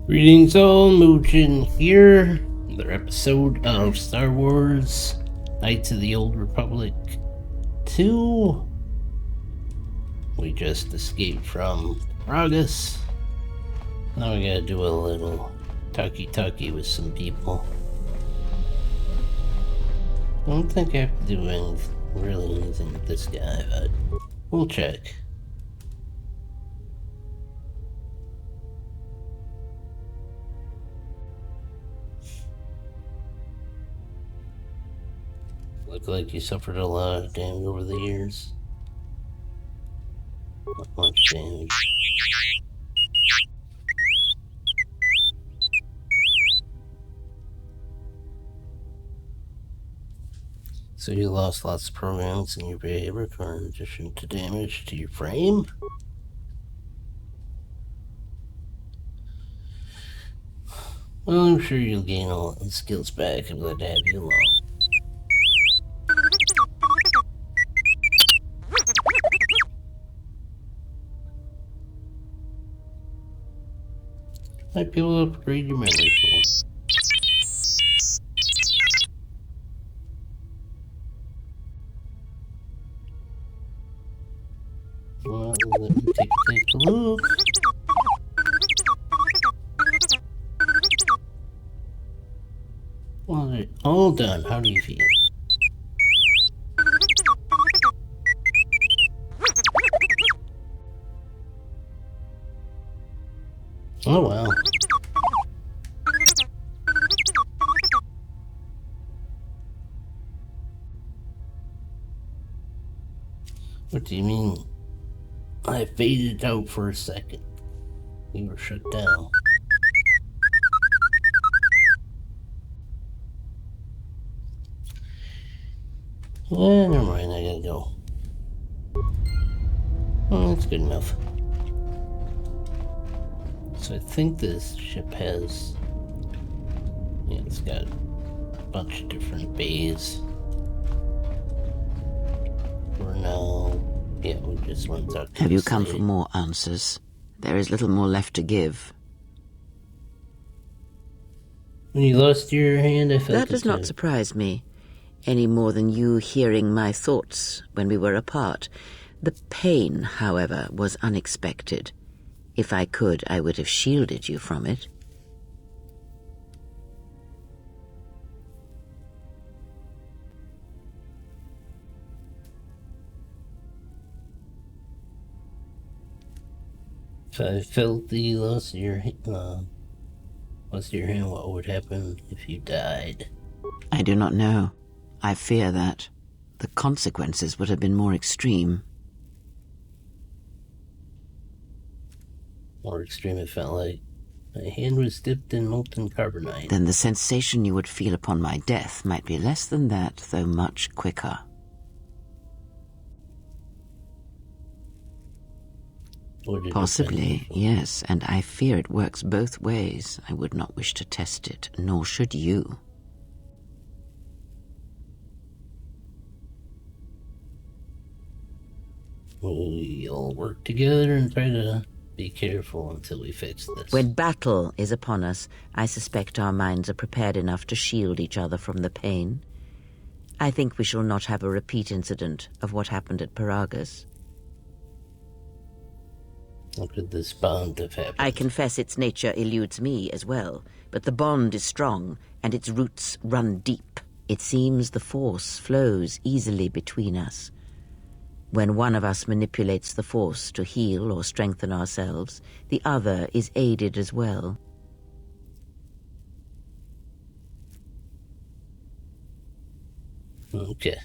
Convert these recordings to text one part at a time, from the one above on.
Greetings all, Moochin here. Another episode of Star Wars Knights of the Old Republic 2. We just escaped from Peragus. Now we gotta do a little talkie-talkie with some people. I don't think I have to do anything with this guy, but we'll check. Look like you suffered a lot of damage over the years. Not much damage. So you lost lots of programs in your behavior in addition to damage to your frame? Well, I'm sure you'll gain all the skills back. I'm glad to have you along. Might be able to upgrade your memory pool. Well, let me take a look. Well, all done. How do you feel? Oh, wow. What do you mean? I faded out for a second. You were shut down. Never mind, I gotta go. Oh, that's good enough. So I think this ship has... Yeah, it's got a bunch of different bays. For now... Yeah, we just went out to Have you come for more answers? There is little more left to give. When you lost your hand, I felt That does not surprise me, any more than you hearing my thoughts when we were apart. The pain, however, was unexpected. If I could, I would have shielded you from it. If I felt the loss of your hand, what would happen if you died? I do not know. I fear that. The consequences would have been more extreme. More extreme, it felt like. My hand was dipped in molten carbonite. Then the sensation you would feel upon my death might be less than that, though much quicker. Possibly, yes, and I fear it works both ways. I would not wish to test it, nor should you. We'll work together and try to be careful until we fix this. When battle is upon us, I suspect our minds are prepared enough to shield each other from the pain. I think we shall not have a repeat incident of what happened at Peragus. How could this bond have happened? I confess its nature eludes me as well, but the bond is strong, and its roots run deep. It seems the force flows easily between us. When one of us manipulates the force to heal or strengthen ourselves, the other is aided as well. Okay.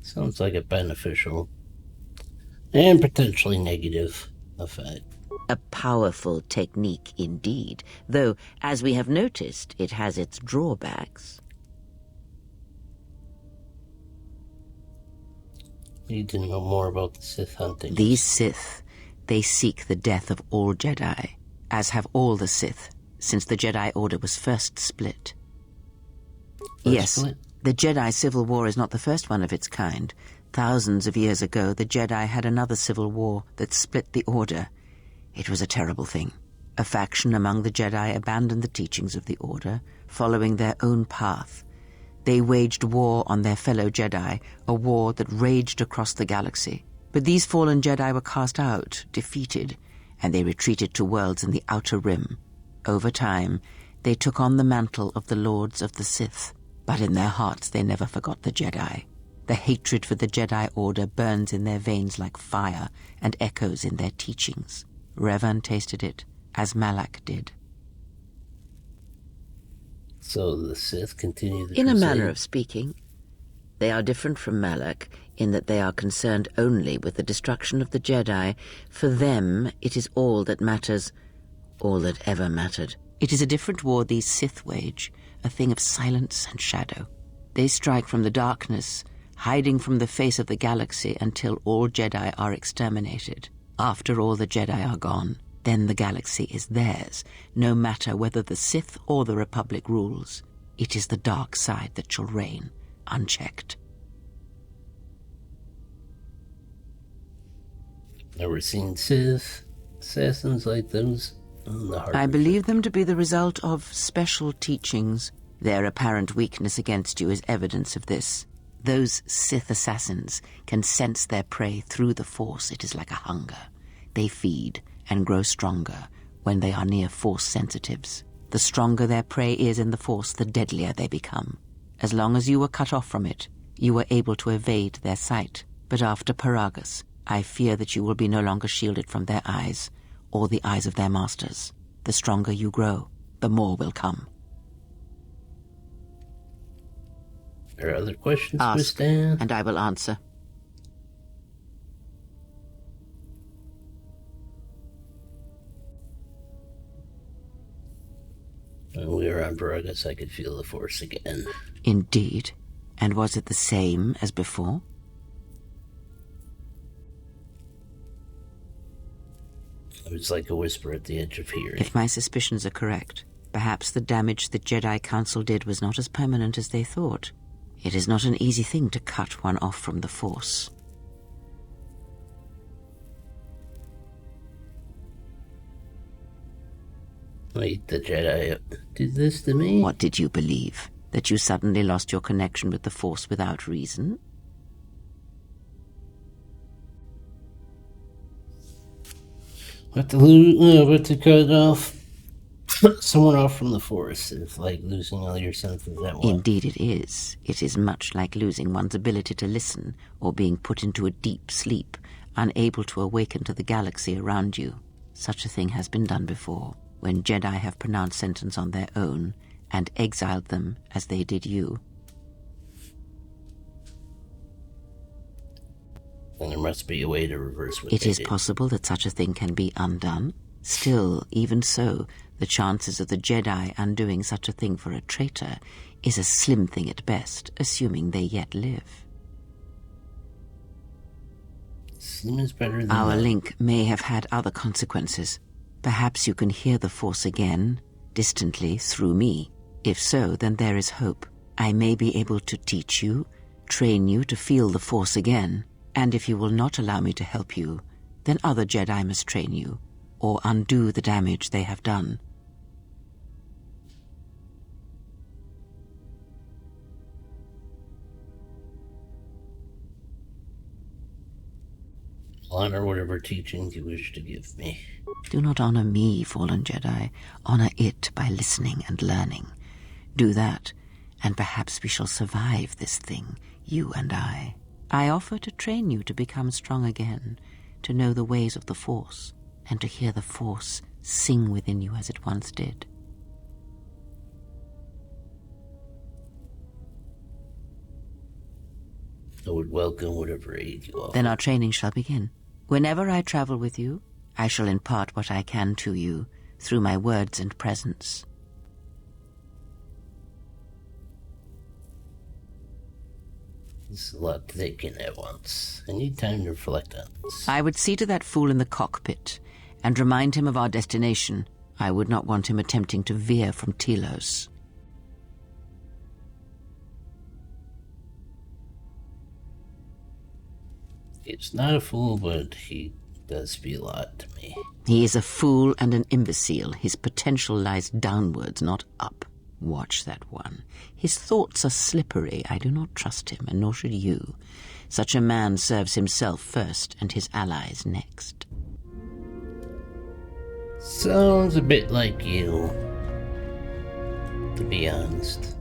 Sounds like a beneficial and potentially negative effect. A powerful technique indeed, though, as we have noticed, it has its drawbacks. Need to know more about the Sith hunting. These Sith, they seek the death of all Jedi, as have all the Sith, since the Jedi Order was first split. Yes, the Jedi Civil War is not the first one of its kind. Thousands of years ago, the Jedi had another civil war that split the Order. It was a terrible thing. A faction among the Jedi abandoned the teachings of the Order, following their own path. They waged war on their fellow Jedi, a war that raged across the galaxy. But these fallen Jedi were cast out, defeated, and they retreated to worlds in the Outer Rim. Over time, they took on the mantle of the Lords of the Sith, but in their hearts they never forgot the Jedi. The hatred for the Jedi Order burns in their veins like fire and echoes in their teachings. Revan tasted it, as Malak did. So the Sith continue the In a crusade? manner of speaking. They are different from Malak in that they are concerned only with the destruction of the Jedi. For them, it is all that matters, all that ever mattered. It is a different war these Sith wage, a thing of silence and shadow. They strike from the darkness, hiding from the face of the galaxy until all Jedi are exterminated. After all the Jedi are gone, then the galaxy is theirs, no matter whether the Sith or the Republic rules. It is the dark side that shall reign, unchecked. Never seen Sith assassins like those on the harbor. I believe them to be the result of special teachings. Their apparent weakness against you is evidence of this. Those Sith assassins can sense their prey through the Force. It is like a hunger. They feed and grow stronger when they are near Force sensitives. The stronger their prey is in the Force, the deadlier they become. As long as you were cut off from it, you were able to evade their sight. But after Peragus, I fear that you will be no longer shielded from their eyes, or the eyes of their masters. The stronger you grow, the more will come. There are other questions, Ask, Miss Dan? and I will answer. When we were on Peragus, I could feel the Force again. Indeed. And was it the same as before? It was like a whisper at the edge of hearing. If my suspicions are correct, perhaps the damage the Jedi Council did was not as permanent as they thought. It is not an easy thing to cut one off from the Force. Wait, the Jedi did this to me? What did you believe? That you suddenly lost your connection with the Force without reason? What to cut off someone off from the Force is like losing all your senses at once. Indeed it is. It is much like losing one's ability to listen or being put into a deep sleep, unable to awaken to the galaxy around you. Such a thing has been done before, when Jedi have pronounced sentence on their own and exiled them as they did you. And there must be a way to reverse what It they is did. possible that such a thing can be undone. Still, even so, the chances of the Jedi undoing such a thing for a traitor is a slim thing at best, assuming they yet live. Slim is better than Our none. link may have had other consequences. Perhaps you can hear the Force again, distantly, through me. If so, then there is hope. I may be able to teach you, train you to feel the Force again. And if you will not allow me to help you, then other Jedi must train you, or undo the damage they have done. Honor whatever teachings you wish to give me. Do not honor me, fallen Jedi. Honor it by listening and learning. Do that, and perhaps we shall survive this thing, you and I. I offer to train you to become strong again, to know the ways of the Force, and to hear the Force sing within you as it once did. I would welcome whatever aid you offer. Then our training shall begin. Whenever I travel with you, I shall impart what I can to you through my words and presence. It's a lot to take in at once. I need time to reflect on this. I would see to that fool in the cockpit and remind him of our destination. I would not want him attempting to veer from Telos. He's not a fool, but he Does feel odd to me. He is a fool and an imbecile. His potential lies downwards, not up. Watch that one. His thoughts are slippery. I do not trust him, and nor should you. Such a man serves himself first and his allies next. Sounds a bit like you, to be honest.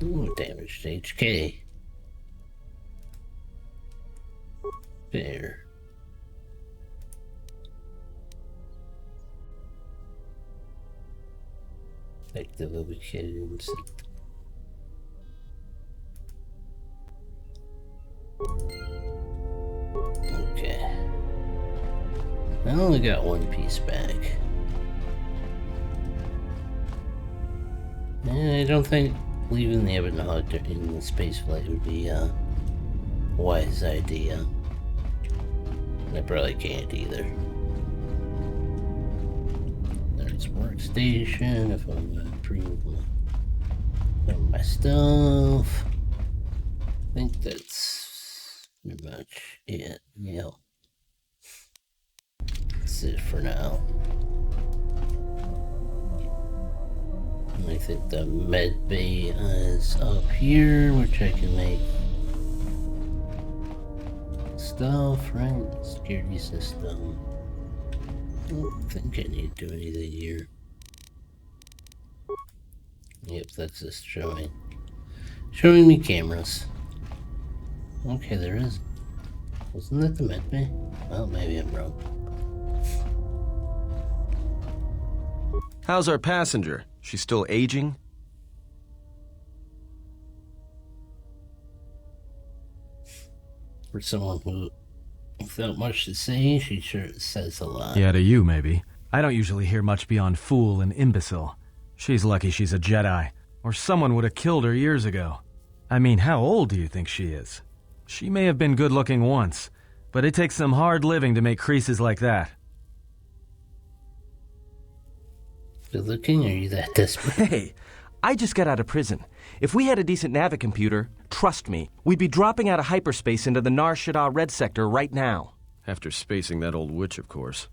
Ooh, damaged HK. There. Effective lubricated. Okay. I only got one piece back. And I don't think leaving the Ebon Hawk in the spaceflight would be a wise idea. And I probably can't either. There's workstation if I'm gonna improve my stuff. I think that's pretty much it. Yeah. That's it for now. I think the med bay is up here, which I can make stuff, right? Security system. I don't think I need to do anything here. Yep, that's just showing me cameras. Okay, there is. Wasn't that the med bay? Well, maybe I'm wrong. How's our passenger? She's still aging? For someone who without much to say, she sure says a lot. Yeah, to you, maybe. I don't usually hear much beyond fool and imbecile. She's lucky she's a Jedi, or someone would have killed her years ago. I mean, how old do you think she is? She may have been good-looking once, but it takes some hard living to make creases like that. Good looking? Are you that desperate? Hey, I just got out of prison. If we had a decent navicomputer, trust me, we'd be dropping out of hyperspace into the Nar Shaddaa Red Sector right now. After spacing that old witch, of course.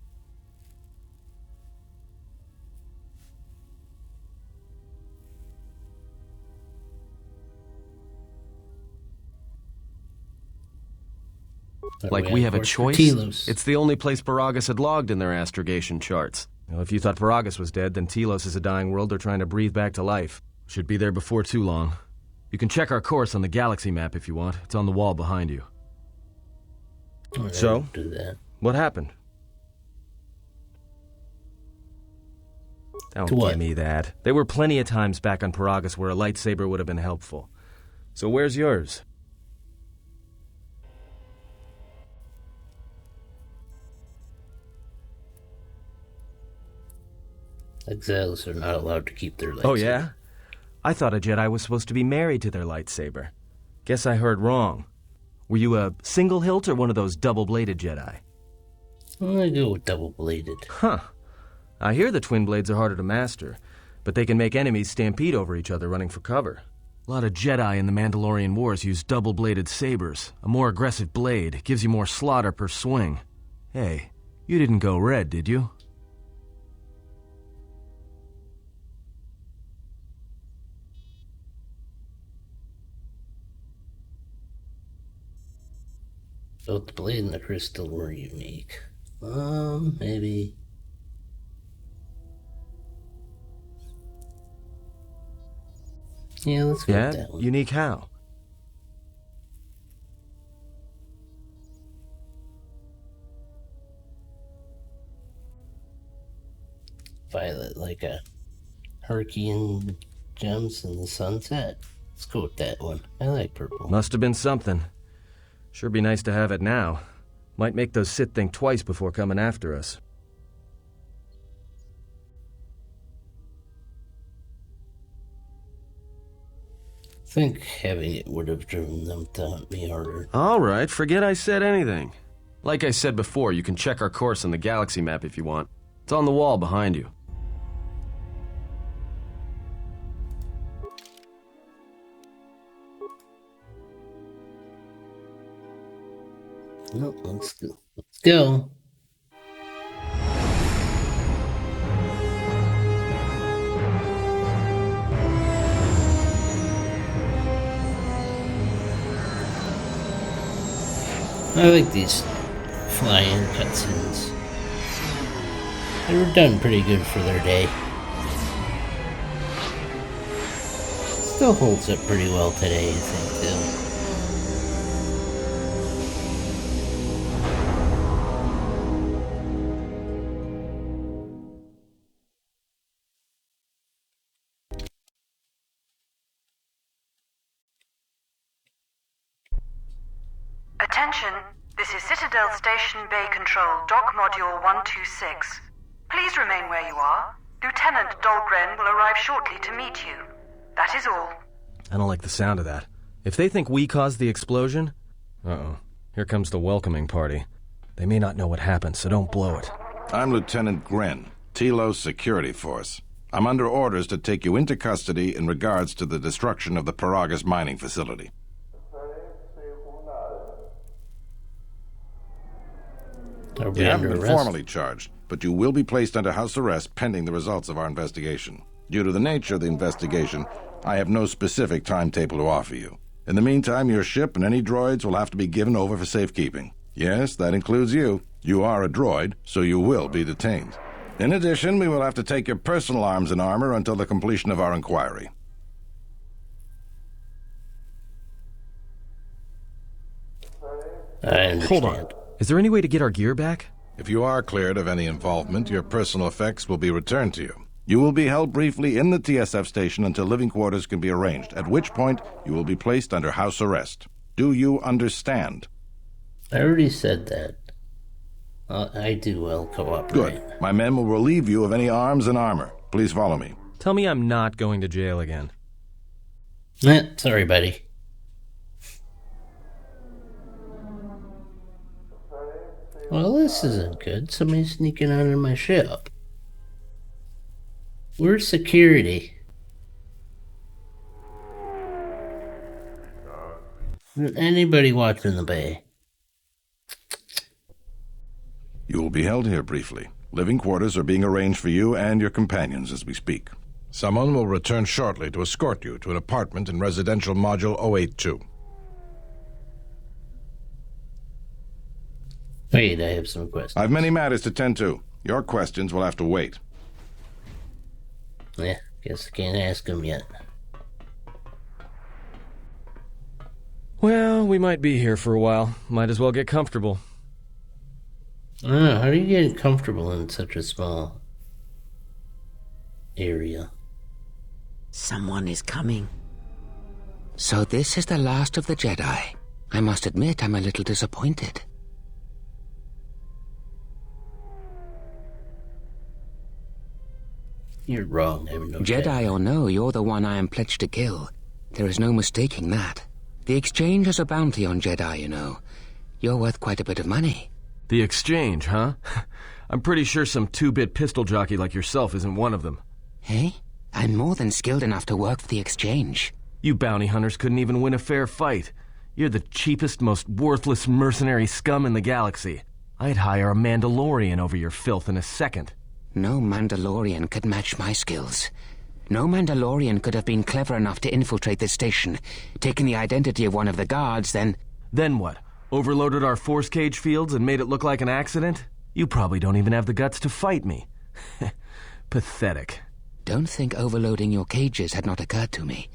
Like we have a choice? It's the only place Peragus had logged in their astrogation charts. Well, if you thought Peragus was dead, then Telos is a dying world they're trying to breathe back to life. Should be there before too long. You can check our course on the galaxy map if you want. It's on the wall behind you. So? Do that. What happened? Don't To what? give me that. There were plenty of times back on Peragus where a lightsaber would have been helpful. So where's yours? Exiles are not allowed to keep their lightsaber. Oh, yeah? I thought a Jedi was supposed to be married to their lightsaber. Guess I heard wrong. Were you a single hilt or one of those double-bladed Jedi? I go with double-bladed. Huh. I hear the twin blades are harder to master, but they can make enemies stampede over each other running for cover. A lot of Jedi in the Mandalorian Wars use double-bladed sabers. A more aggressive blade gives you more slaughter per swing. Hey, you didn't go red, did you? Both the blade and the crystal were unique. Maybe. Yeah, let's go with that one. Unique how? Violet, like a hurricane gems in the sunset. Let's go with that one. I like purple. Must have been something. Sure be nice to have it now. Might make those Sith think twice before coming after us. I think having it would have driven them to hunt me harder. All right, forget I said anything. Like I said before, you can check our course on the galaxy map if you want. It's on the wall behind you. No, let's go. Let's go. I like these fly-in cutscenes. They were done pretty good for their day. Still holds up pretty well today, I think, too. Attention, this is Citadel Station Bay Control, Dock Module 126. Please remain where you are. Lieutenant Dahlgren will arrive shortly to meet you. That is all. I don't like the sound of that. If they think we caused the explosion... Uh-oh. Here comes the welcoming party. They may not know what happened, so don't blow it. I'm Lieutenant Gren, Telos Security Force. I'm under orders to take you into custody in regards to the destruction of the Peragus mining facility. You haven't been formally charged, but you will be placed under house arrest pending the results of our investigation. Due to the nature of the investigation, I have no specific timetable to offer you. In the meantime, your ship and any droids will have to be given over for safekeeping. Yes, that includes you. You are a droid, so you will be detained. In addition, we will have to take your personal arms and armor until the completion of our inquiry. I understand. Hold on. Is there any way to get our gear back? If you are cleared of any involvement, your personal effects will be returned to you. You will be held briefly in the TSF station until living quarters can be arranged, at which point you will be placed under house arrest. Do you understand? I already said that. I do. I'll cooperate. Good. My men will relieve you of any arms and armor. Please follow me. Tell me I'm not going to jail again. Sorry, buddy. Well, this isn't good. Somebody's sneaking onto my ship. Where's security? Anybody watching the bay? You will be held here briefly. Living quarters are being arranged for you and your companions as we speak. Someone will return shortly to escort you to an apartment in Residential Module 082. Wait, I have some questions. I've many matters to tend to. Your questions will have to wait. Yeah, guess I can't ask them yet. Well, we might be here for a while. Might as well get comfortable. I don't know, how do you get comfortable in such a small area? Someone is coming. So this is the last of the Jedi. I must admit I'm a little disappointed. You're wrong, I'm no Jedi or no, you're the one I am pledged to kill. There is no mistaking that. The exchange has a bounty on Jedi, you know. You're worth quite a bit of money. The exchange, huh? I'm pretty sure some two-bit pistol jockey like yourself isn't one of them. Hey? I'm more than skilled enough to work for the exchange. You bounty hunters couldn't even win a fair fight. You're the cheapest, most worthless mercenary scum in the galaxy. I'd hire a Mandalorian over your filth in a second. No Mandalorian could match my skills. No Mandalorian could have been clever enough to infiltrate this station, taken the identity of one of the guards, then... Then what? Overloaded our force cage fields and made it look like an accident? You probably don't even have the guts to fight me. Pathetic. Don't think overloading your cages had not occurred to me.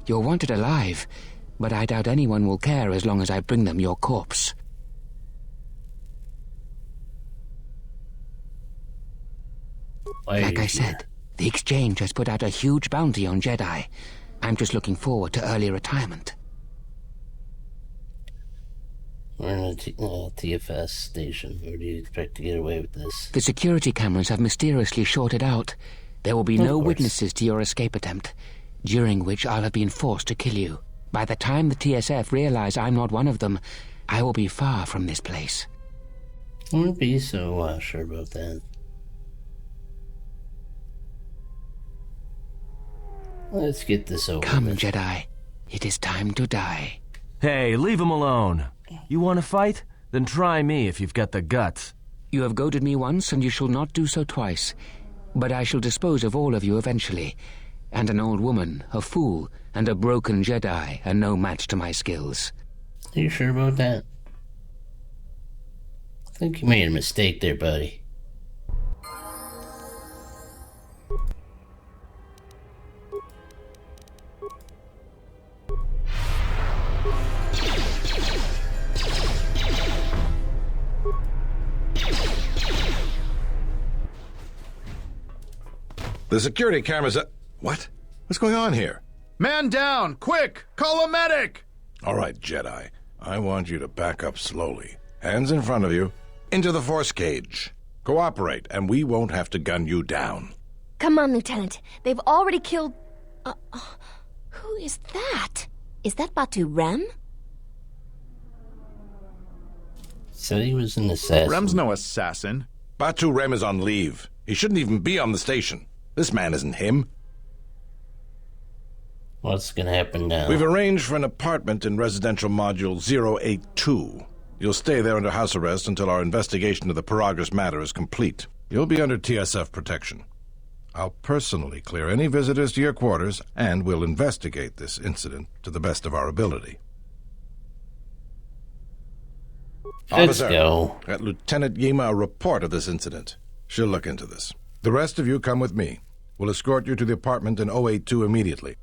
You're wanted alive, but I doubt anyone will care as long as I bring them your corpse. Like I said, the exchange has put out a huge bounty on Jedi. I'm just looking forward to early retirement. We're in a TFS station. Or do you expect to get away with this? The security cameras have mysteriously shorted out. There will be no witnesses to your escape attempt, during which I'll have been forced to kill you. By the time the TSF realize I'm not one of them, I will be far from this place. I wouldn't be so sure about that. Let's get this over Come, with. Jedi. It is time to die. Hey, leave him alone. You want to fight? Then try me if you've got the guts. You have goaded me once, and you shall not do so twice. But I shall dispose of all of you eventually. And an old woman, a fool, and a broken Jedi are no match to my skills. Are you sure about that? I think you made a mistake there, buddy. The security cameras are... What? What's going on here? Man down! Quick! Call a medic! All right, Jedi. I want you to back up slowly. Hands in front of you. Into the force cage. Cooperate, and we won't have to gun you down. Come on, Lieutenant. They've already killed... who is that? Is that Batu Rem? Said he was an assassin. Rem's no assassin. Batu Rem is on leave. He shouldn't even be on the station. This man isn't him. What's gonna happen now? We've arranged for an apartment in residential module 082. You'll stay there under house arrest until our investigation of the Peragus matter is complete. You'll be under TSF protection. I'll personally clear any visitors to your quarters, and we'll investigate this incident to the best of our ability. Let's Officer, go. Get Lieutenant Yima a report of this incident. She'll look into this. The rest of you come with me. We'll escort you to the apartment in 082 immediately.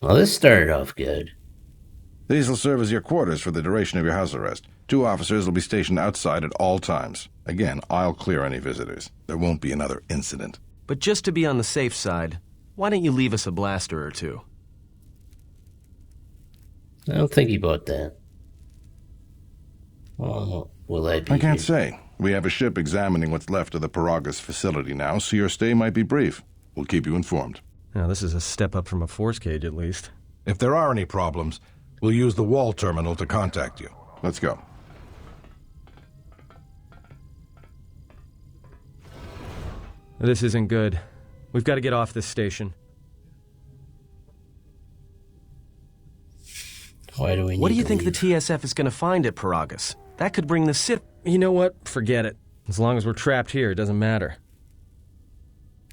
Well, this started off good. These will serve as your quarters for the duration of your house arrest. 2 officers will be stationed outside at all times. Again, I'll clear any visitors. There won't be another incident. But just to be on the safe side, why don't you leave us a blaster or two? I don't think he bought that. Well, will I be I can't here? say. We have a ship examining what's left of the Peragus facility now, so your stay might be brief. We'll keep you informed. Now, this is a step up from a force cage, at least. If there are any problems, we'll use the wall terminal to contact you. Let's go. This isn't good. We've got to get off this station. Why do we need What do you to think the leave? TSF is going to find at Peragus? That could bring the Sith... You know what? Forget it. As long as we're trapped here, it doesn't matter.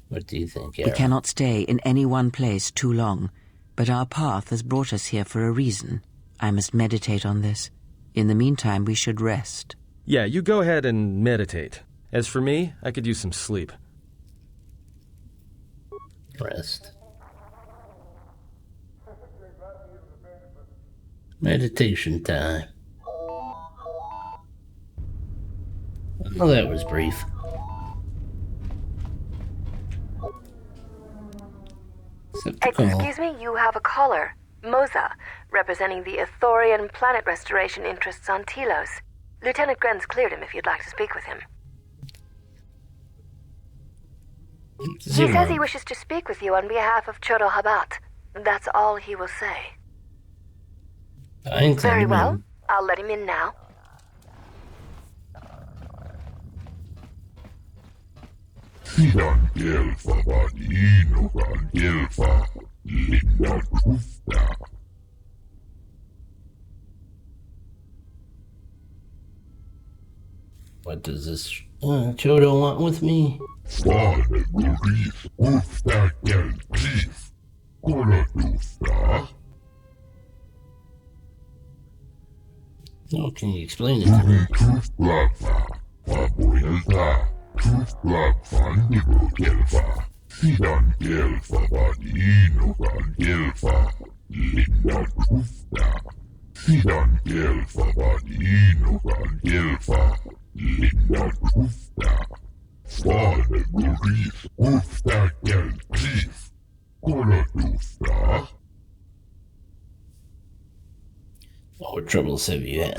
What do you think, We Aaron? cannot stay in any one place too long, but our path has brought us here for a reason. I must meditate on this. In the meantime, we should rest. Yeah, you go ahead and meditate. As for me, I could use some sleep. Rest. Meditation time. Oh, that was brief. Excuse me, you have a caller. Moza, representing the Ithorian planet restoration interests on Telos. Lieutenant Grenz cleared him if you'd like to speak with him. He says he wishes to speak with you on behalf of Chodo Habat. That's all he will say. Very well. I'll let him in now. What does this Chodo want with me? Oh, can you explain it to me? What troubles have you had?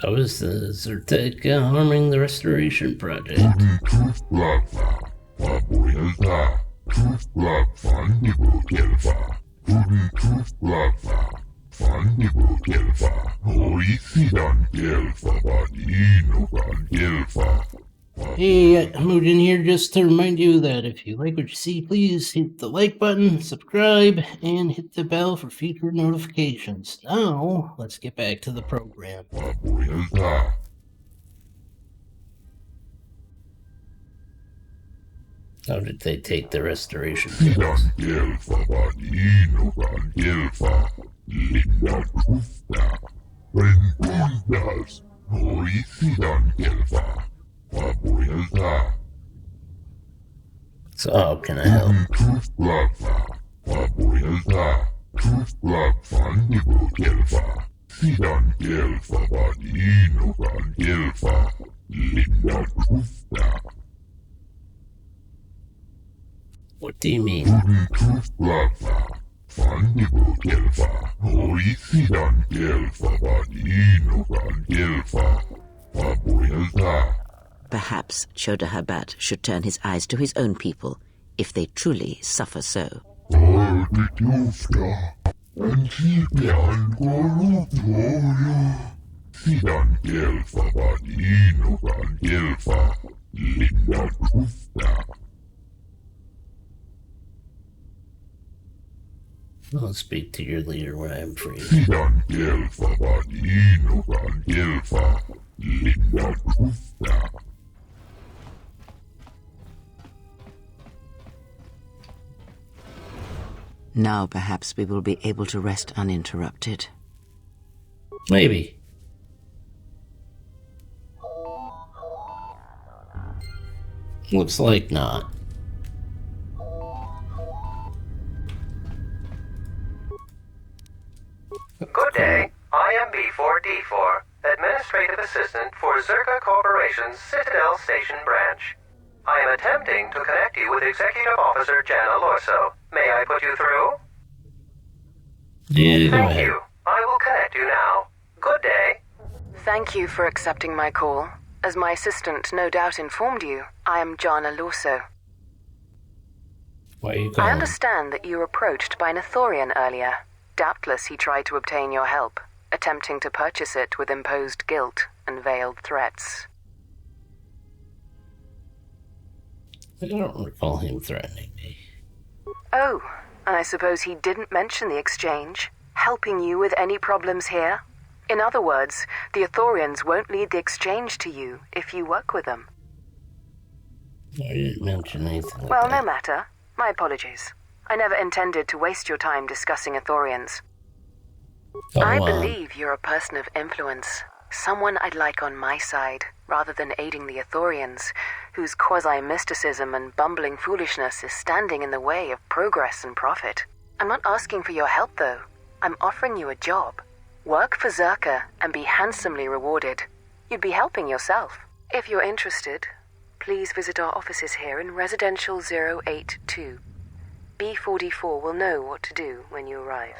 How is the Zyrtec harming the restoration project? Hey, I moved in here just to remind you that if you like what you see, please hit the like button, subscribe, and hit the bell for future notifications. Now, let's get back to the program. How did they take the restoration pills? So how can I help? What do you mean? Perhaps Chodahabat should turn his eyes to his own people, if they truly suffer so. I'll speak to your leader when I'm free. Now perhaps we will be able to rest uninterrupted. Maybe. Looks like not. Good day. I am B4D4, Administrative Assistant for Zerka Corporation's Citadel Station branch. I am attempting to connect you with Executive Officer Jana Lorso. May I put you through? Yeah, Thank you. I will connect you now. Good day. Thank you for accepting my call. As my assistant no doubt informed you, I am Jana Lorso. Why are you calling? I understand that you were approached by an Ithorian earlier. Doubtless he tried to obtain your help, attempting to purchase it with imposed guilt and veiled threats. I don't recall him threatening me. Oh, and I suppose he didn't mention the exchange, helping you with any problems here? In other words, the Ithorians won't lead the exchange to you if you work with them. I didn't mention anything like Well, that. no matter. My apologies. I never intended to waste your time discussing Ithorians. I believe you're a person of influence, someone I'd like on my side, rather than aiding the Ithorians, whose quasi-mysticism and bumbling foolishness is standing in the way of progress and profit. I'm not asking for your help, though. I'm offering you a job. Work for Zerka and be handsomely rewarded. You'd be helping yourself. If you're interested, please visit our offices here in Residential 082. B44 will know what to do when you arrive.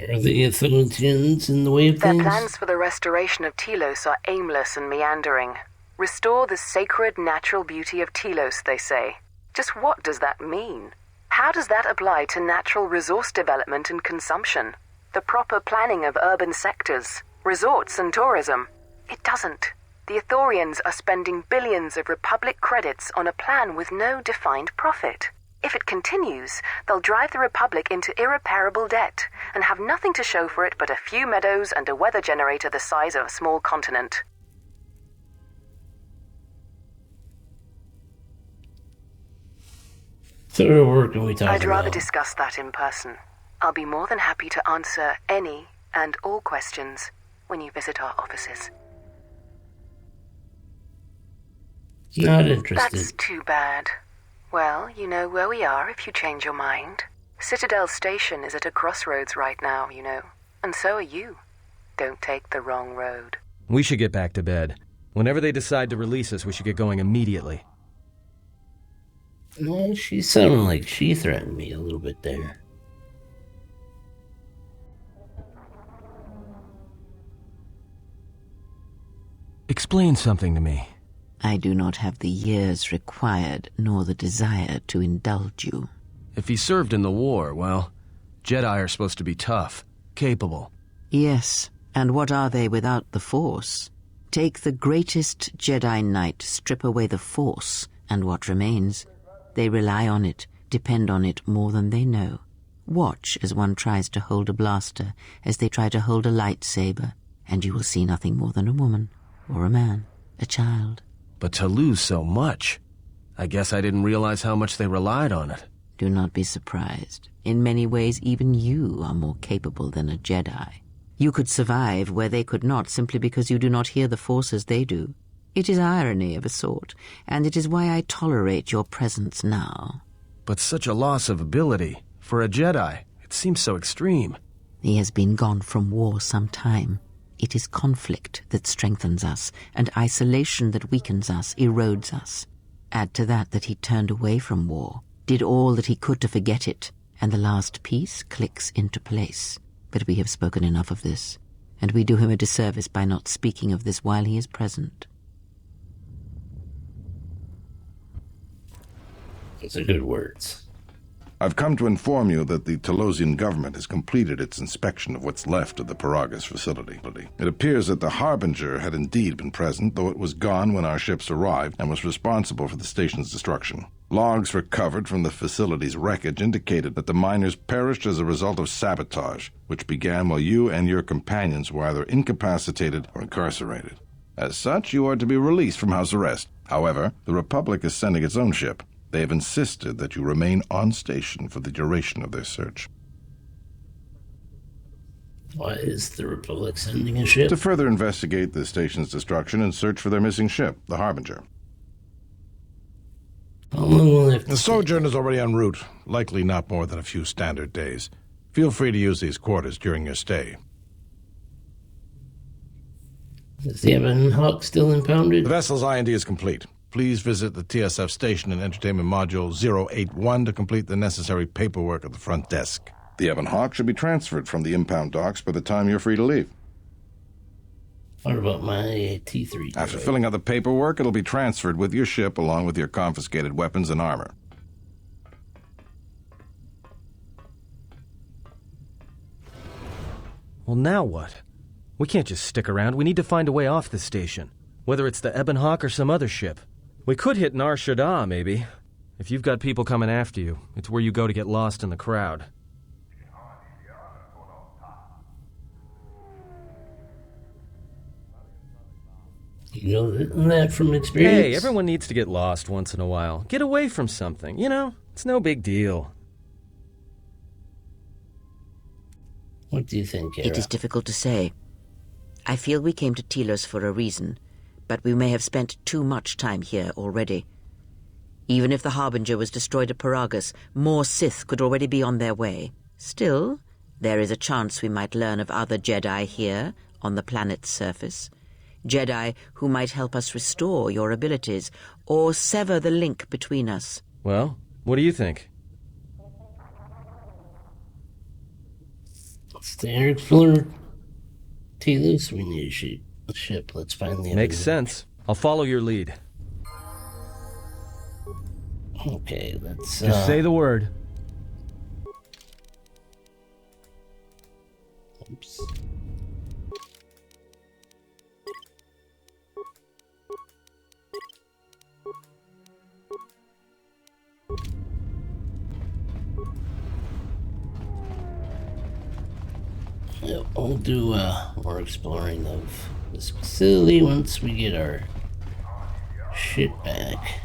Are the Ithorians in the way of Their things? plans for the restoration of Telos are aimless and meandering. Restore the sacred natural beauty of Telos, they say. Just what does that mean? How does that apply to natural resource development and consumption? The proper planning of urban sectors, resorts and tourism? It doesn't. The Ithorians are spending billions of Republic credits on a plan with no defined profit. If it continues, they'll drive the Republic into irreparable debt and have nothing to show for it but a few meadows and a weather generator the size of a small continent. So what can we talk about? I'd rather discuss that in person. I'll be more than happy to answer any and all questions when you visit our offices. Not interested. That's too bad. Well, you know where we are if you change your mind. Citadel Station is at a crossroads right now, you know. And so are you. Don't take the wrong road. We should get back to bed. Whenever they decide to release us, we should get going immediately. Well, she sounded like she threatened me a little bit there. Explain something to me. I do not have the years required, nor the desire to indulge you. If he served in the war, well, Jedi are supposed to be tough, capable. Yes, and what are they without the Force? Take the greatest Jedi Knight, strip away the Force, and what remains? They rely on it, depend on it more than they know. Watch as one tries to hold a blaster, as they try to hold a lightsaber, and you will see nothing more than a woman, or a man, a child. But to lose so much, I guess I didn't realize how much they relied on it. Do not be surprised. In many ways, even you are more capable than a Jedi. You could survive where they could not simply because you do not hear the Force as they do. It is irony of a sort, and it is why I tolerate your presence now. But such a loss of ability, for a Jedi, it seems so extreme. He has been gone from war some time. It is conflict that strengthens us, and isolation that weakens us, erodes us. Add to that he turned away from war, did all that he could to forget it, and the last piece clicks into place. But we have spoken enough of this, and we do him a disservice by not speaking of this while he is present. Those are good words. I've come to inform you that the Telosian government has completed its inspection of what's left of the Peragus facility. It appears that the Harbinger had indeed been present, though it was gone when our ships arrived and was responsible for the station's destruction. Logs recovered from the facility's wreckage indicated that the miners perished as a result of sabotage, which began while you and your companions were either incapacitated or incarcerated. As such, you are to be released from house arrest. However, the Republic is sending its own ship. They have insisted that you remain on station for the duration of their search. Why is the Republic sending a ship? To further investigate the station's destruction and search for their missing ship, the Harbinger. The sojourn is already en route, likely not more than a few standard days. Feel free to use these quarters during your stay. Is the Ebon Hawk still impounded? The vessel's IND is complete. Please visit the TSF station and Entertainment Module 081 to complete the necessary paperwork at the front desk. The Ebon Hawk should be transferred from the impound docks by the time you're free to leave. What about my T3? After filling out the paperwork, it'll be transferred with your ship along with your confiscated weapons and armor. Well, now what? We can't just stick around. We need to find a way off this station. Whether it's the Ebon Hawk or some other ship. We could hit Nar Shaddaa, maybe. If you've got people coming after you, it's where you go to get lost in the crowd. You know that from experience? Hey, everyone needs to get lost once in a while. Get away from something, you know? It's no big deal. What do you think, Kara? It is difficult to say. I feel we came to Telos for a reason, but we may have spent too much time here already. Even if the Harbinger was destroyed at Peragus, more Sith could already be on their way. Still, there is a chance we might learn of other Jedi here, on the planet's surface. Jedi who might help us restore your abilities, or sever the link between us. Well, what do you think? Standard Explorer Telos, we need a ship. Let's find the Makes sense. I'll follow your lead. Okay, let's... Just say the word. Oops. We'll do more exploring of this facility once we get our shit back.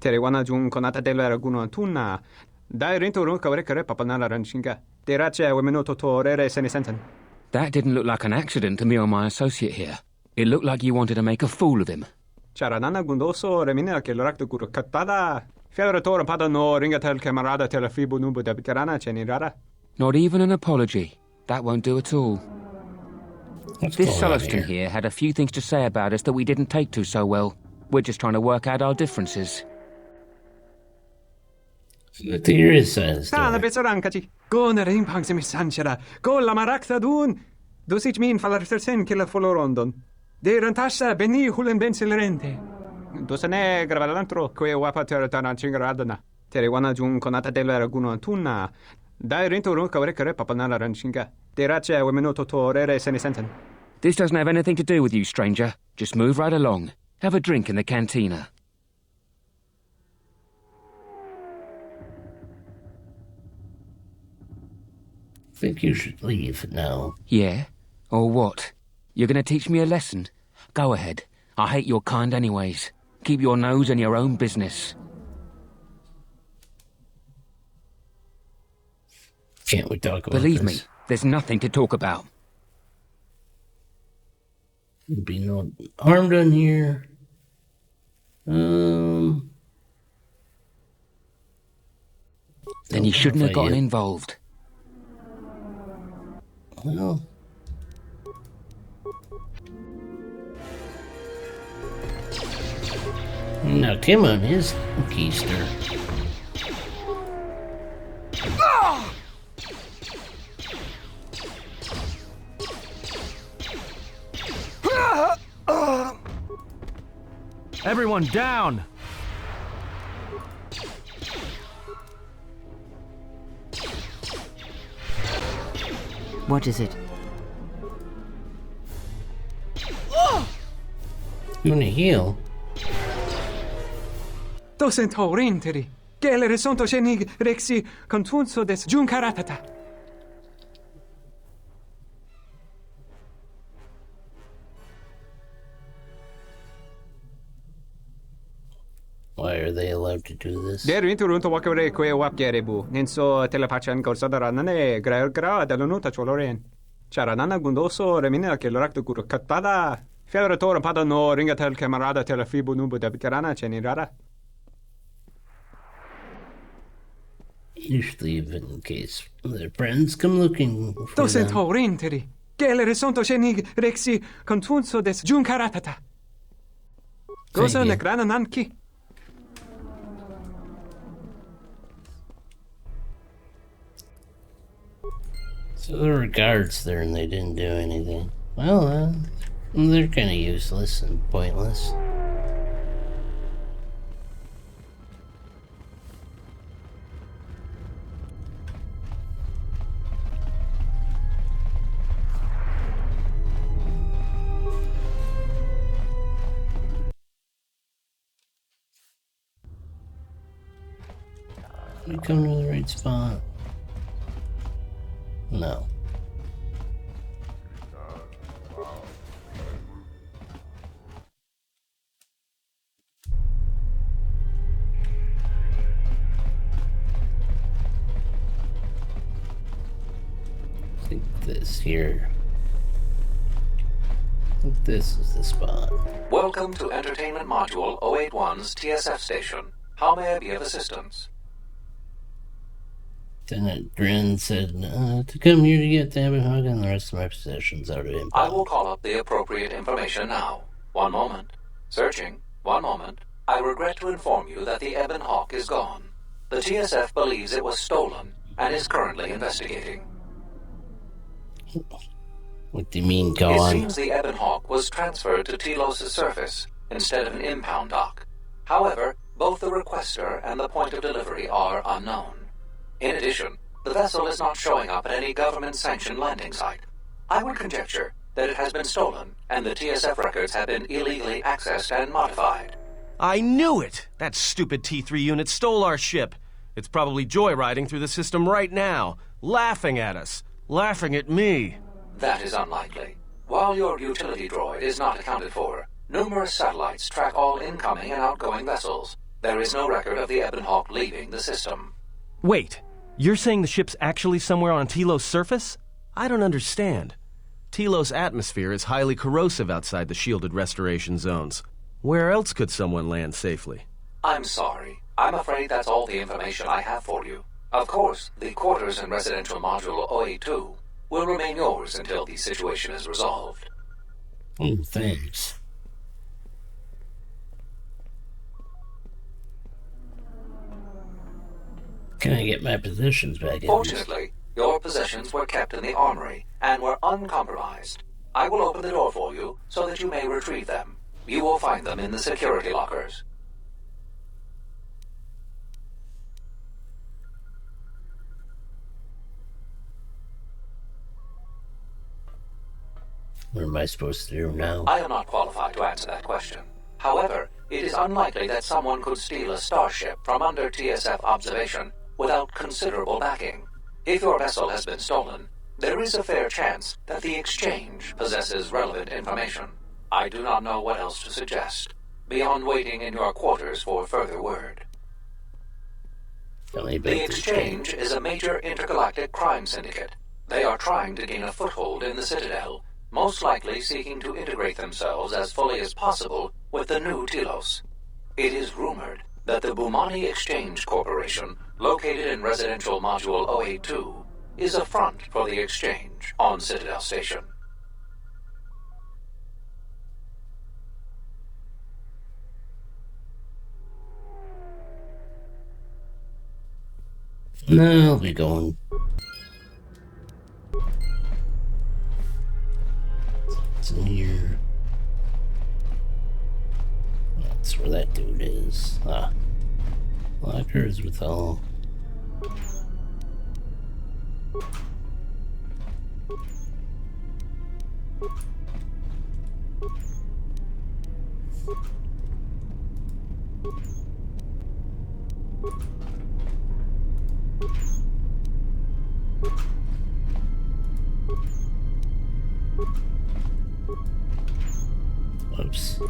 Terewana jung konata dela raguno tuna. Dai rinto run kawrekare papanala ranchinga. Derache wemenoto torere senisensen. That didn't look like an accident to me or my associate here. It looked like you wanted to make a fool of him. Charanana gundoso remina che l'orakto guru katada. Fiaratore pada no ringatel camarada telefibu nubu debicarana cenirara. Not even an apology. That won't do at all. This Sulluston here had a few things to say about us that we didn't take to so well. We're just trying to work out our differences. There says Tana besarankachi. Go na rin pang semi sanchera. Go la marakta dun. Dosich min falartersen killa folorondon. De rantasha beni hulen bensilerente. Dosane gravalantro que wapa teratana chingaradana. Terewana jun konata della raguno tuna. Dai rinto run kawrekare papanala ranchinga. Derache wemenoto torere senisenten. This doesn't have anything to do with you, stranger. Just move right along. Have a drink in the cantina. I think you should leave now. Yeah? Or what? You're gonna teach me a lesson? Go ahead. I hate your kind anyways. Keep your nose in your own business. Can't we talk about Believe this? me, there's nothing to talk about. There'll be no harm done here. Then you shouldn't have gotten involved. Well, now Tim on his keister. Everyone down! What is it? You wanna heal? Docent horinteri. Gelere sonto shenig rexi contunso des juncaratata. Why are they allowed to do this? Der interunto wakare que wapgerebu. Nenso telepachan corsadarane gra dell'onuta choloren. Charanana gundoso remina che l'orakto guru katpada. Fiaratore pada no ringatel camarada telefibu nubu debicarana cenirara. You should leave in case their friends come looking for Docent them. horinteri. Gelere sonto shenig rexi contunso des juncaratata. Gozo you. negrana nanki. So there were guards there and they didn't do anything. Well, they're kind of useless and pointless. We come to the right spot. No. I think this here. I think this is the spot. Welcome to Entertainment Module 081's TSF station. How may I be of assistance? Lieutenant Dren said to come here to get the Hog and the rest of my possessions out of him. I will call up the appropriate information now. One moment. Searching. One moment. I regret to inform you that the Ebon Hawk is gone. The TSF believes it was stolen and is currently investigating. What do you mean, It seems the Ebon Hawk was transferred to Telos' surface instead of an impound dock. However, both the requester and the point of delivery are unknown. In addition, the vessel is not showing up at any government-sanctioned landing site. I would conjecture that it has been stolen, and the TSF records have been illegally accessed and modified. I knew it! That stupid T3 unit stole our ship. It's probably joyriding through the system right now, laughing at us, laughing at me. That is unlikely. While your utility droid is not accounted for, numerous satellites track all incoming and outgoing vessels. There is no record of the Ebon Hawk leaving the system. Wait, you're saying the ship's actually somewhere on Telos' surface? I don't understand. Telos' atmosphere is highly corrosive outside the shielded restoration zones. Where else could someone land safely? I'm sorry. I'm afraid that's all the information I have for you. Of course, the quarters in Residential Module OA2 will remain yours until the situation is resolved. Oh, thanks. Can I get my possessions back? Fortunately, your possessions were kept in the armory and were uncompromised. I will open the door for you so that you may retrieve them. You will find them in the security lockers. What am I supposed to do now? I am not qualified to answer that question. However, it is unlikely that someone could steal a starship from under TSF observation without considerable backing. If your vessel has been stolen, there is a fair chance that the exchange possesses relevant information. I do not know what else to suggest, beyond waiting in your quarters for further word. The exchange is a major intergalactic crime syndicate. They are trying to gain a foothold in the Citadel, most likely seeking to integrate themselves as fully as possible with the new Telos. It is rumored that the Bumani Exchange Corporation, located in Residential Module OA2, is a front for the exchange on Citadel Station. No, I'll be going. It's in here. That's where that dude is. Ah. Lockers with all. Oops.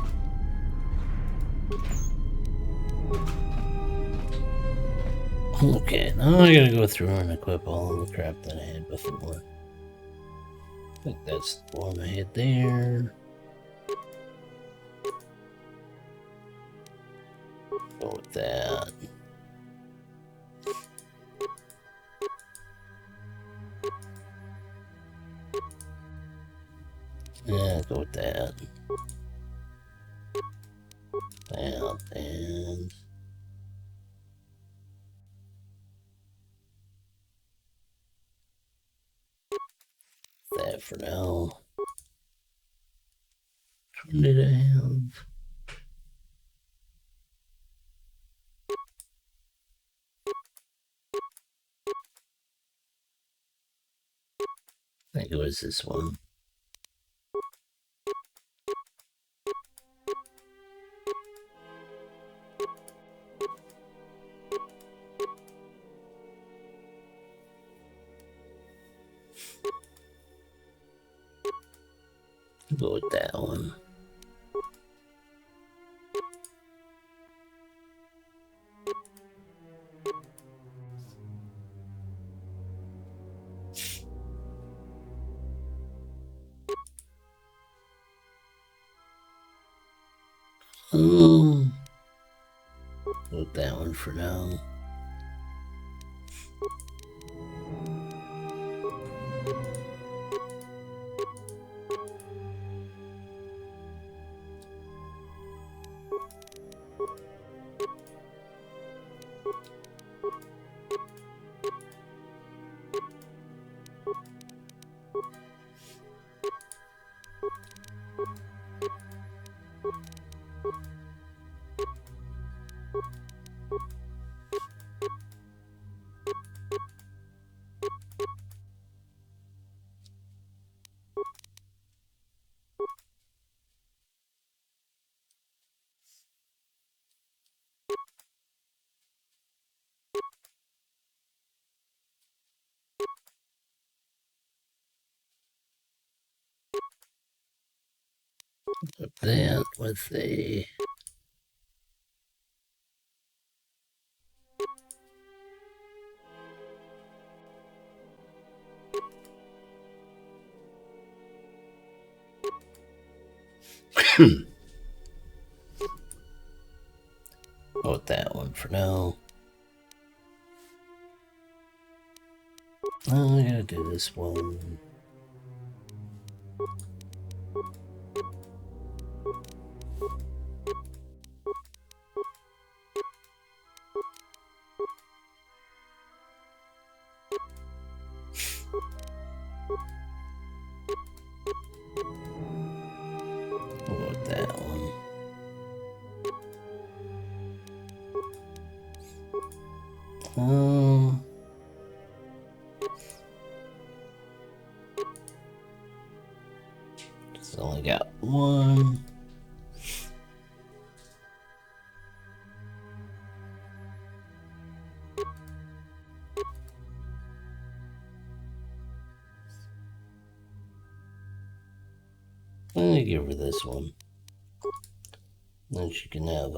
Okay, now I gotta go through and equip all the crap that I had before. I think that's the one I had there. Go with that. Yeah, go with that. That and that for now. What did I have? I think it was this one. Go with that one. Go with that one for now. Then let's see. Go with that one for now. Oh, I gotta do this one. Go with that one. Just only got one. I'm gonna give her this one. Then she can have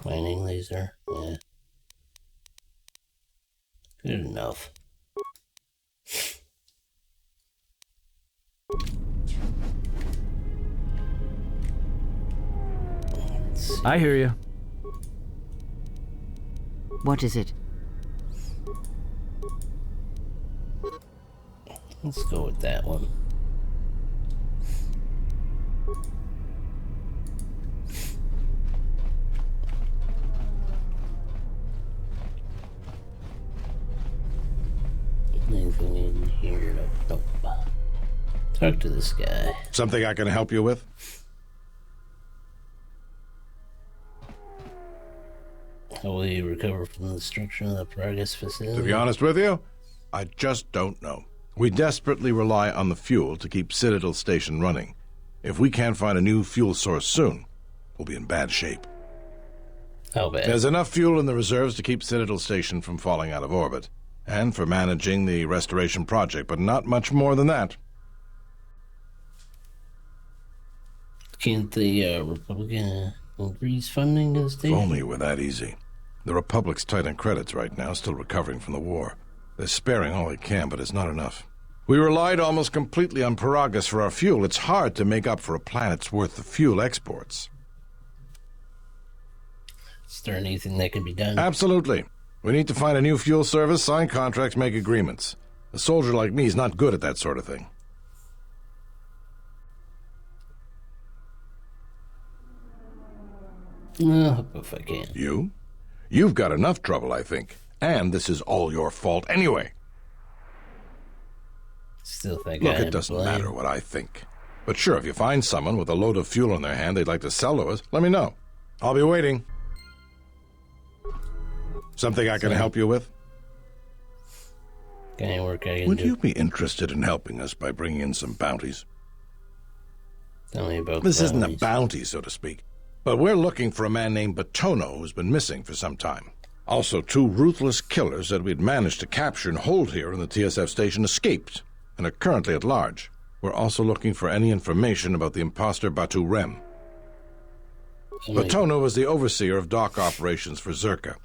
mining laser. Yeah. Good enough. I hear you. What is it? Let's go with that one. Anything in here? Nope. Talk to this guy. Something I can help you with? How will you recover from the destruction of the Peragus facility? To be honest with you, I just don't know. We desperately rely on the fuel to keep Citadel Station running. If we can't find a new fuel source soon, we'll be in bad shape. How bad? There's enough fuel in the reserves to keep Citadel Station from falling out of orbit, and for managing the restoration project, but not much more than that. Can't the Republican increase funding to the station? If only it were that easy. The Republic's tight on credits right now, still recovering from the war. They're sparing all they can, but it's not enough. We relied almost completely on Peragus for our fuel. It's hard to make up for a planet's worth of fuel exports. Is there anything that can be done? Absolutely. We need to find a new fuel service, sign contracts, make agreements. A soldier like me is not good at that sort of thing. I'll help if I can. You? You've got enough trouble, I think. And this is all your fault anyway. Still think Look, it doesn't matter what I think. But sure, if you find someone with a load of fuel in their hand they'd like to sell to us, let me know. I'll be waiting. Something I can help you with? Any work I can Would do? you be interested in helping us by bringing in some bounties? Tell me about This isn't a bounties. bounty, so to speak. But we're looking for a man named Batono who's been missing for some time. Also, 2 ruthless killers that we'd managed to capture and hold here in the TSF station escaped and are currently at large. We're also looking for any information about the imposter Batu Rem. Batono was the overseer of dock operations for Zerka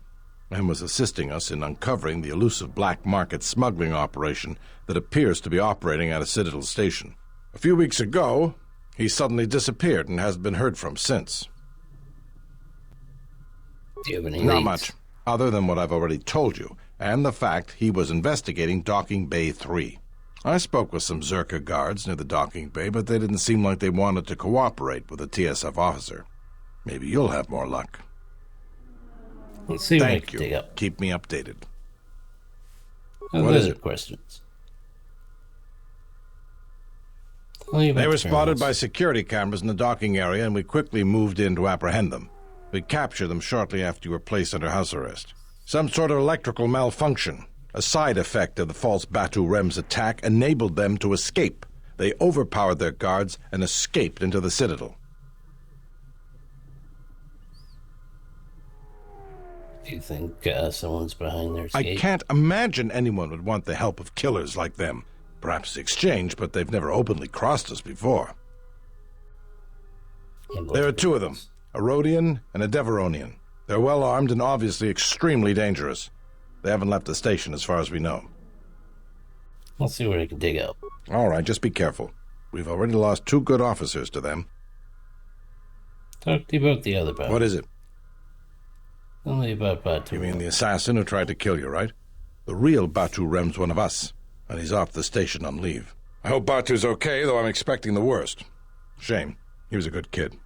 and was assisting us in uncovering the elusive black market smuggling operation that appears to be operating at a Citadel station. A few weeks ago, he suddenly disappeared and hasn't been heard from since. Do you have any Not leads? much, other than what I've already told you, and the fact he was investigating Docking Bay 3. I spoke with some Zerka guards near the docking bay, but they didn't seem like they wanted to cooperate with a TSF officer. Maybe you'll have more luck. Let's see what I Thank can you. dig up. Keep me updated. What What is other it? questions? They were spotted by security cameras in the docking area, and we quickly moved in to apprehend them. We captured them shortly after you were placed under house arrest. Some sort of electrical malfunction, a side effect of the false Batu Rem's attack, enabled them to escape. They overpowered their guards and escaped into the Citadel. Do you think someone's behind their escape? I can't imagine anyone would want the help of killers like them. Perhaps the exchange, but they've never openly crossed us before. There are two of them, a Rhodian and a Deveronian. They're well armed and obviously extremely dangerous. They haven't left the station as far as we know. I'll see what I can dig up. All right, just be careful. We've already lost 2 good officers to them. Talk to you about the other Batu. What is it? Only about Batu. You mean the assassin who tried to kill you, right? The real Batu Rem's one of us, and he's off the station on leave. I hope Batu's okay, though I'm expecting the worst. Shame. He was a good kid.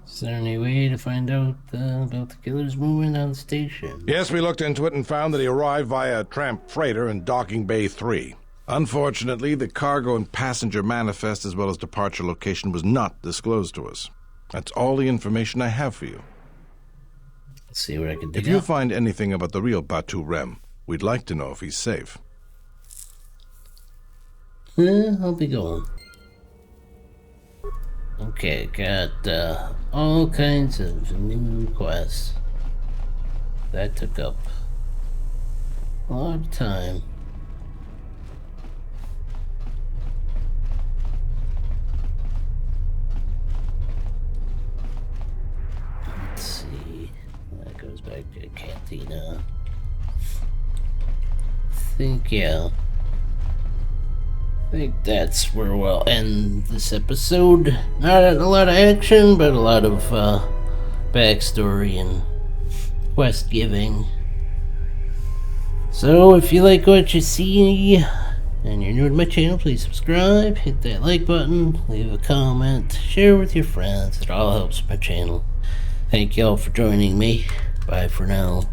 Is there any way to find out about the killer's movement on the station? Yes, we looked into it and found that he arrived via a tramp freighter in Docking Bay 3. Unfortunately, the cargo and passenger manifest as well as departure location was not disclosed to us. That's all the information I have for you. Let's see what I can dig If you up. find anything about the real Batu Rem, we'd like to know if he's safe. I'll be going. Okay, got all kinds of new quests. That took up a lot of time. Let's see. That goes back to the cantina. I think that's where we'll end this episode. Not a lot of action, but a lot of backstory and quest giving. So if you like what you see and you're new to my channel, please subscribe, hit that like button, leave a comment, share with your friends. It all helps my channel. Thank y'all for joining me. Bye for now.